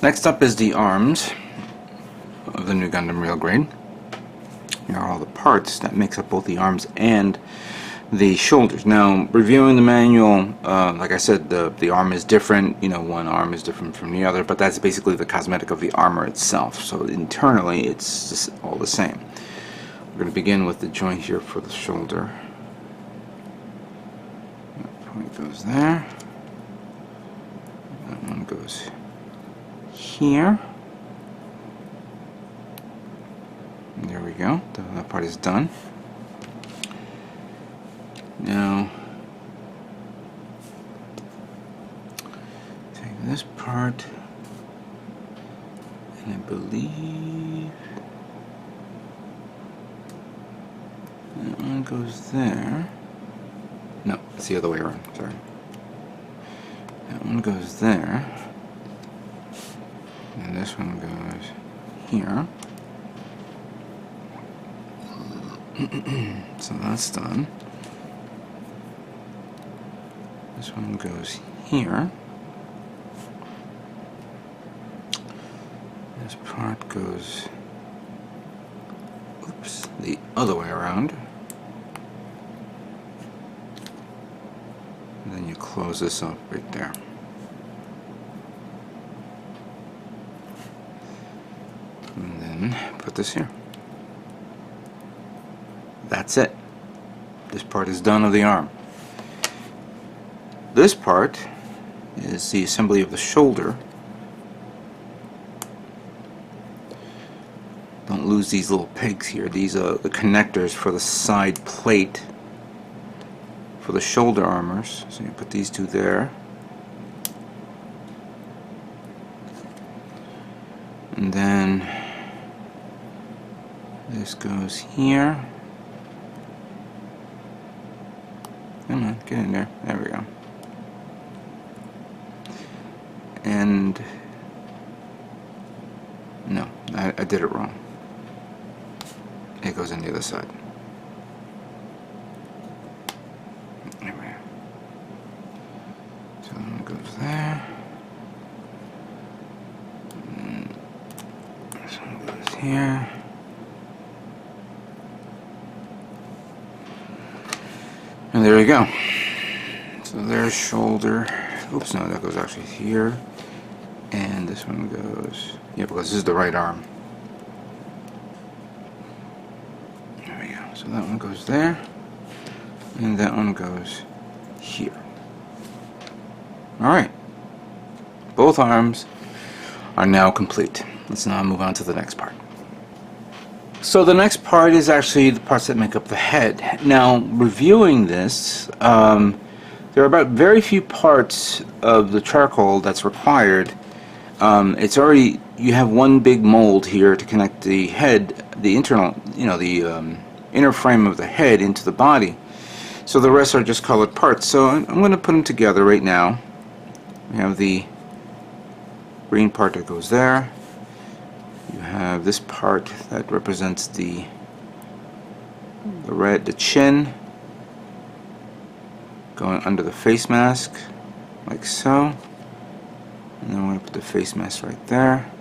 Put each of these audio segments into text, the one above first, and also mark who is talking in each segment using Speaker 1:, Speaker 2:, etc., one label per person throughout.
Speaker 1: Next up is the arms of the Nu Gundam real grade. Here are all the parts that makes up both the arms and the shoulders. Now, reviewing the manual, like I said, the arm is different. You know, one arm is different from the other, but that's basically the cosmetic of the armor itself. So internally, it's just all the same. We're going to begin with the joint here for the shoulder. That point goes there. That one goes here. And there we go. That part is done. Now, take this part, and I believe that one goes there. No, it's the other way around, sorry. That one goes there, and this one goes here. So that's done. This one goes here. This part goes, oops, the other way around. And then you close this up right there. And then put this here. That's it. This part is done of the arm. This part is the assembly of the shoulder. Don't lose these little pegs here. These are the connectors for the side plate for the shoulder armors. So you put these two there. And then this goes here. Come on, get in there. There we go. And no, I did it wrong. It goes on the other side. There we go. So it goes there. And this one goes here. And there you go. So there's shoulder. Oops, no, that goes actually here. And this one goes, yeah, because this is the right arm. There we go. So that one goes there. And that one goes here. Alright. Both arms are now complete. Let's now move on to the next part. So the next part is actually the parts that make up the head. Now, reviewing this, there are about very few parts of the charcoal that's required. It's already, you have one big mold here to connect the head, the internal, you know, the inner frame of the head into the body. So the rest are just colored parts. So I'm going to put them together right now. We have the green part that goes there. You have this part that represents the red, the chin, going under the face mask, like so. And then we're going to put the face mask right there.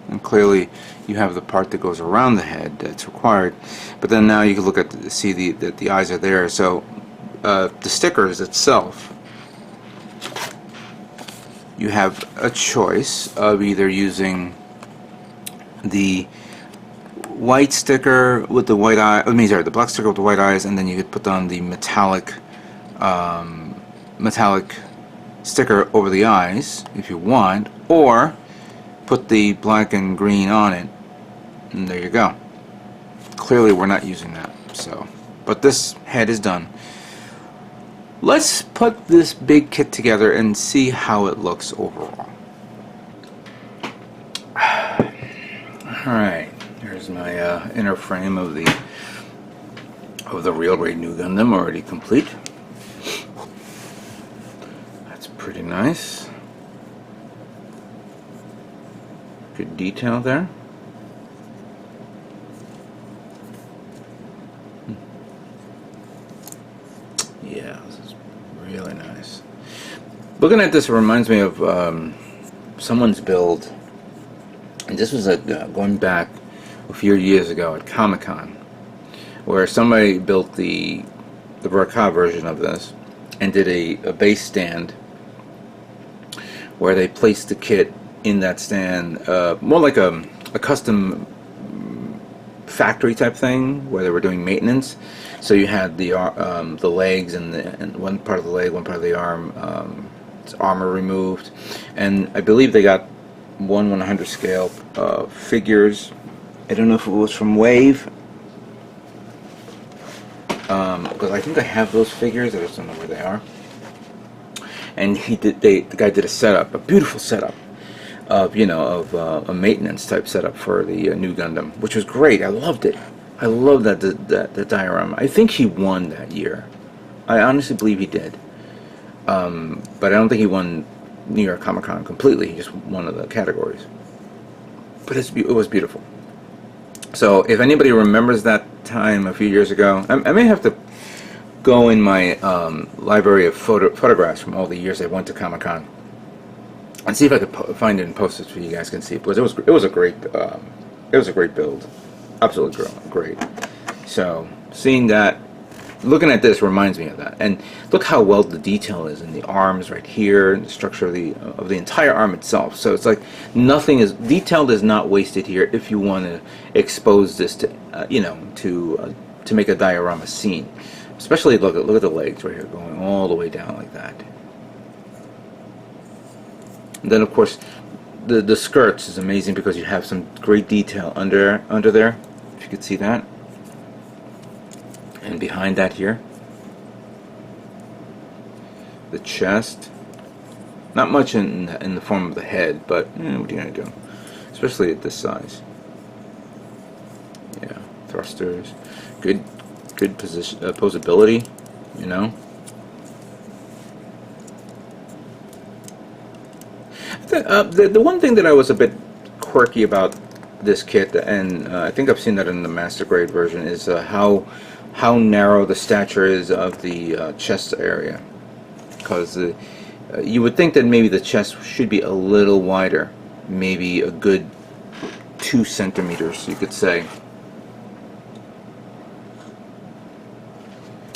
Speaker 1: And clearly you have the part that goes around the head that's required. But then now you can look at see that the eyes are there. So the stickers itself, you have a choice of either using the white sticker with the white eye, the black sticker with the white eyes, and then you could put on the metallic sticker over the eyes if you want, or put the black and green on it, and there you go. Clearly we're not using that, so, but this head is done. Let's put this big kit together and see how it looks overall. Alright, here's my inner frame of the real grade Nu Gundam, already complete. That's pretty nice. Good detail there. Yeah, this is really nice. Looking at this, it reminds me of someone's build, and this was going back a few years ago at Comic-Con, where somebody built the Verka version of this and did a base stand where they placed the kit in that stand, more like a custom factory type thing where they were doing maintenance. So you had the legs and one part of the leg, one part of the arm, its armor removed, and I believe they got 1/100 scale figures. I don't know if it was from Wave, because I think I have those figures. I just don't know where they are. And the guy did a setup, a beautiful setup of a maintenance type setup for the Nu Gundam, which was great. I loved it. I loved that diorama. I think he won that year. I honestly believe he did. But I don't think he won New York Comic Con completely. He just won one of the categories. But it was beautiful. So if anybody remembers that time a few years ago, I may have to go in my library of photographs from all the years I went to Comic Con and see if I could find it and post it so you guys can see. Because it was a great build, absolutely great. So seeing that, looking at this reminds me of that. And look how well the detail is in the arms right here, and the structure of the entire arm itself. So it's like nothing is detailed, is not wasted here. If you want to expose this to to make a diorama scene, especially look at the legs right here going all the way down like that. And then of course the skirts is amazing because you have some great detail under there, if you could see that. And behind that here, the chest, not much in the form of the head, but what are you gonna do, especially at this size. Yeah, thrusters, good position, posability, The one thing that I was a bit quirky about this kit, and I think I've seen that in the master grade version, is how narrow the stature is of the chest area, because you would think that maybe the chest should be a little wider, maybe a good 2 centimeters, you could say.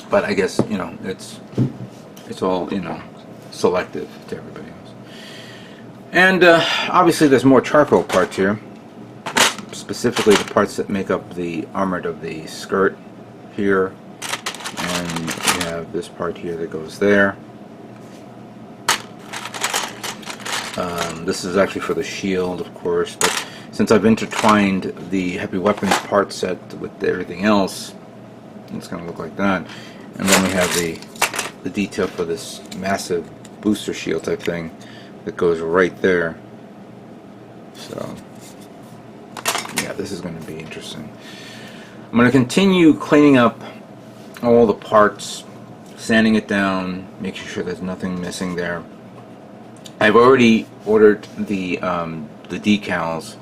Speaker 1: But I guess it's all selective to everybody else. And obviously there's more charcoal parts here, specifically the parts that make up the armor of the skirt here, and you have this part here that goes there. This is actually for the shield, of course, but since I've intertwined the heavy weapons part set with everything else, it's going to look like that. And then we have the detail for this massive booster shield type thing that goes right there. So yeah, this is going to be interesting. I'm going to continue cleaning up all the parts, sanding it down, making sure there's nothing missing there. I've already ordered the decals.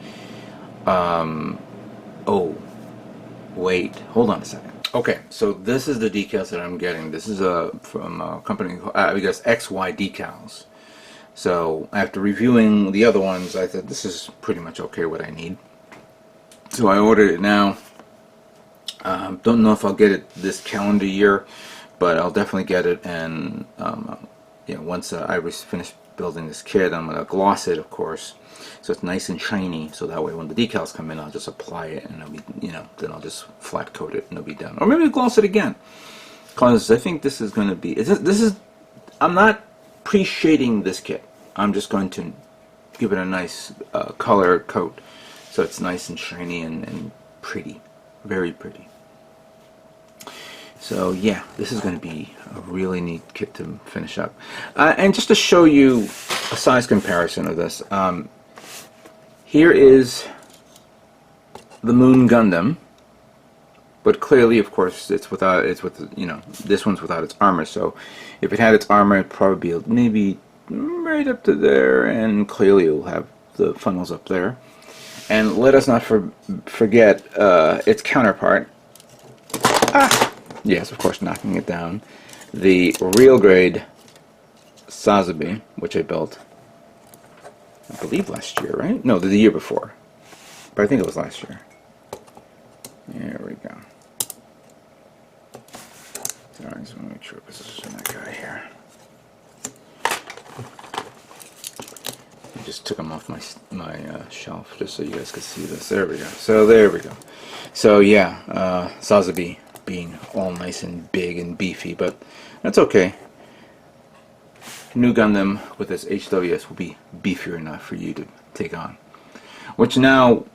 Speaker 1: Oh, wait, hold on a second. Okay, so this is the decals that I'm getting. This is from a company called, I guess, XY Decals. So after reviewing the other ones, I thought this is pretty much okay what I need. So I ordered it now. Don't know if I'll get it this calendar year, but I'll definitely get it. And once I finish building this kit, I'm going to gloss it, of course, so it's nice and shiny. So that way, when the decals come in, I'll just apply it, and it'll be, then I'll just flat coat it, and it'll be done. Or maybe I'll gloss it again, because I think this is going to be. I'm not pre-shading this kit. I'm just going to give it a nice color coat, so it's nice and shiny and pretty, very pretty. So yeah, this is going to be a really neat kit to finish up. And just to show you a size comparison of this, here is the Moon Gundam, but clearly, of course, this one's without its armor. So if it had its armor, it'd probably be maybe right up to there, and clearly it will have the funnels up there. And let us not forget its counterpart. Yes, of course, knocking it down. The real grade Sazabi, which I built. I believe last year, right? No, the year before. But I think it was last year. There we go. Sorry, I just want to make sure because this is that guy here. I just took them off my shelf just so you guys could see this. There we go. So there we go. So yeah, Sazabi being all nice and big and beefy, but that's okay. Nu Gundam with this HWS will be beefier enough for you to take on. Which now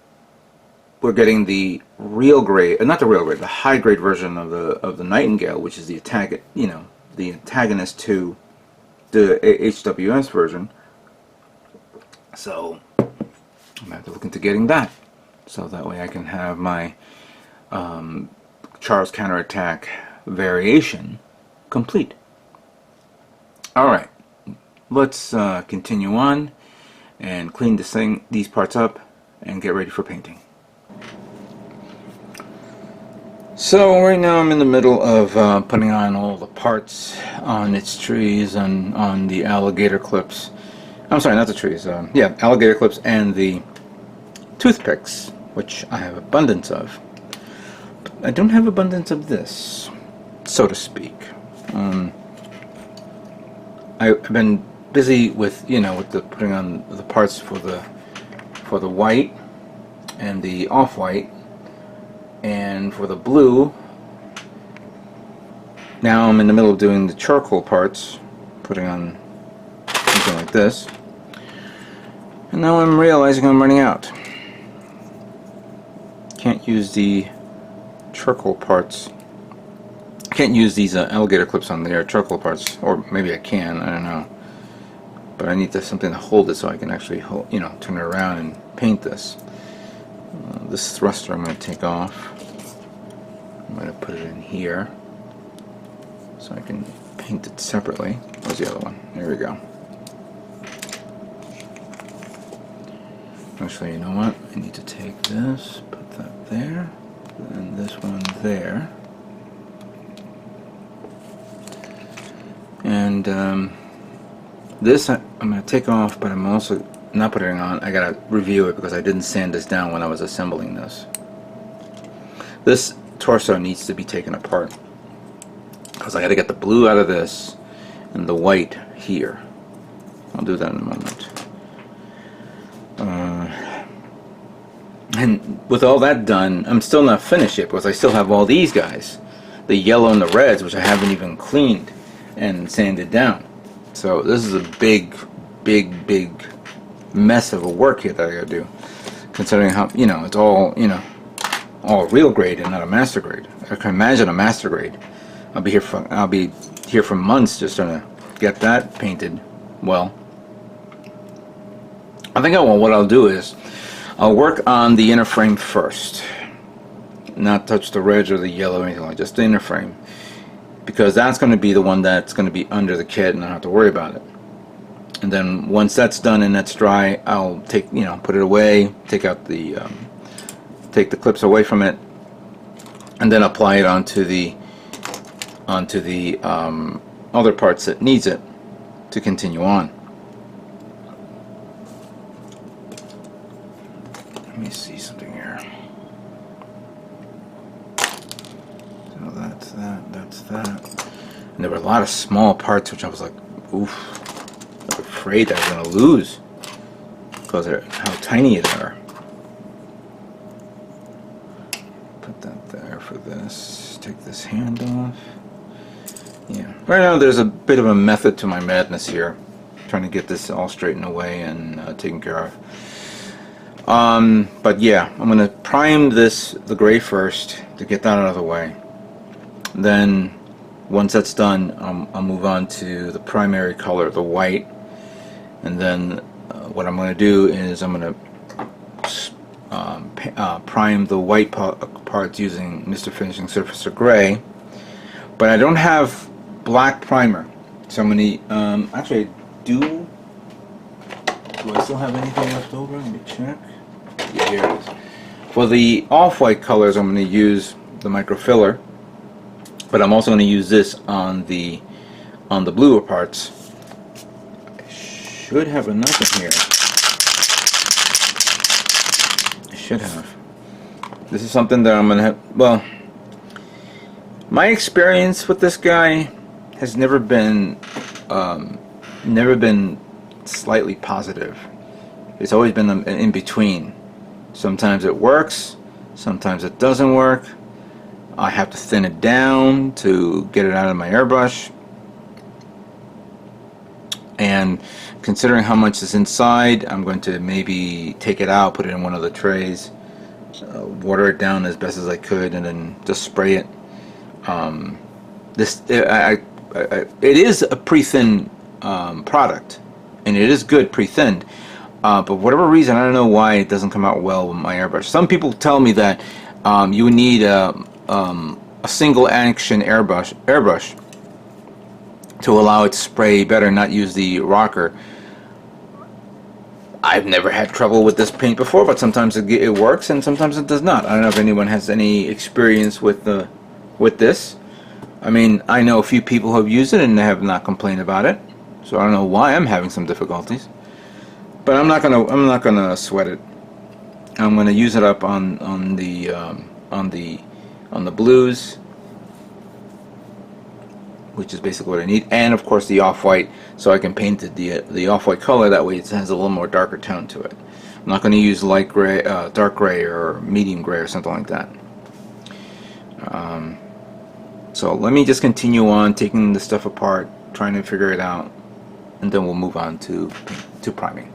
Speaker 1: we're getting the real grade, not the real grade, the high grade version of the Nightingale, which is the the antagonist to the HWS version. So I'm gonna have to look into getting that, so that way I can have my Charles counterattack variation complete. All right. Let's continue on and clean these parts up and get ready for painting. So right now I'm in the middle of putting on all the parts on its trees and on the alligator clips. I'm sorry, not the trees. Yeah, alligator clips and the toothpicks, which I have abundance of. But I don't have abundance of this, so to speak. I've been busy with with the putting on the parts for the white and the off-white, and for the blue now I'm in the middle of doing the charcoal parts, putting on something like this, and now I'm realizing I'm running out. Can't use the charcoal parts. Can't use these alligator clips on the charcoal parts, or maybe I can, I don't know. But I need something to hold it so I can actually turn it around and paint this. This thruster I'm going to take off. I'm going to put it in here so I can paint it separately. Where's the other one? There we go. Actually, you know what? I need to take this, put that there, and this one there. And this I'm going to take off, but I'm also not putting it on. I got to review it because I didn't sand this down when I was assembling this. This torso needs to be taken apart because I got to get the blue out of this and the white here. I'll do that in a moment. And with all that done, I'm still not finished yet because I still have all these guys, the yellow and the reds, which I haven't even cleaned and sanded down. So this is a big mess of a work here that I gotta do, considering how it's all all real grade and not a master grade. I can imagine a master grade. I'll be here for months just trying to get that painted well. I think what I'll do is I'll work on the inner frame first, not touch the reds or the yellow or anything like that, just the inner frame, because that's going to be the one that's going to be under the kit and I don't have to worry about it. And then once that's done and that's dry, I'll take put it away, take out the take the clips away from it, and then apply it onto the other parts that needs it to continue on. Let me see something here. So that's that. And there were a lot of small parts which I was like, oof, I was afraid that I was going to lose because of how tiny they are. Put that there for this. Take this hand off. Yeah. Right now there's a bit of a method to my madness here. Trying to get this all straightened away and taken care of. But yeah, I'm going to prime the gray first to get that out of the way. Then once that's done, I'll move on to the primary color, the white. And then what I'm going to do is I'm going to prime the white parts using Mr. Finishing Surface or Gray. But I don't have black primer. So I'm going to, actually I do I still have anything left over? Let me check. Yeah, here it is. For the off-white colors, I'm going to use the microfiller, but I'm also going to use this on the bluer parts. I should have enough in here. should have. This is something that I'm gonna have. Well, my experience with this guy has never been slightly positive. It's always been in between. Sometimes it works, sometimes it doesn't work. I have to thin it down to get it out of my airbrush. And considering how much is inside, I'm going to maybe take it out, put it in one of the trays, water it down as best as I could, and then just spray it. It is a pre-thin product, and it is good pre-thinned. But for whatever reason, I don't know why it doesn't come out well with my airbrush. Some people tell me that you would need a single action airbrush to allow it to spray better, not use the rocker. I've never had trouble with this paint before, but sometimes it works and sometimes it does not. I don't know if anyone has any experience with this. I mean, I know a few people who have used it and they have not complained about it, so I don't know why I'm having some difficulties. But I'm not gonna sweat it. I'm gonna use it up on the blues, which is basically what I need, and of course the off-white, so I can paint the off-white color. That way it has a little more darker tone to it. I'm not going to use light gray, dark gray, or medium gray, or something like that. So let me just continue on taking the stuff apart, trying to figure it out, and then we'll move on to priming.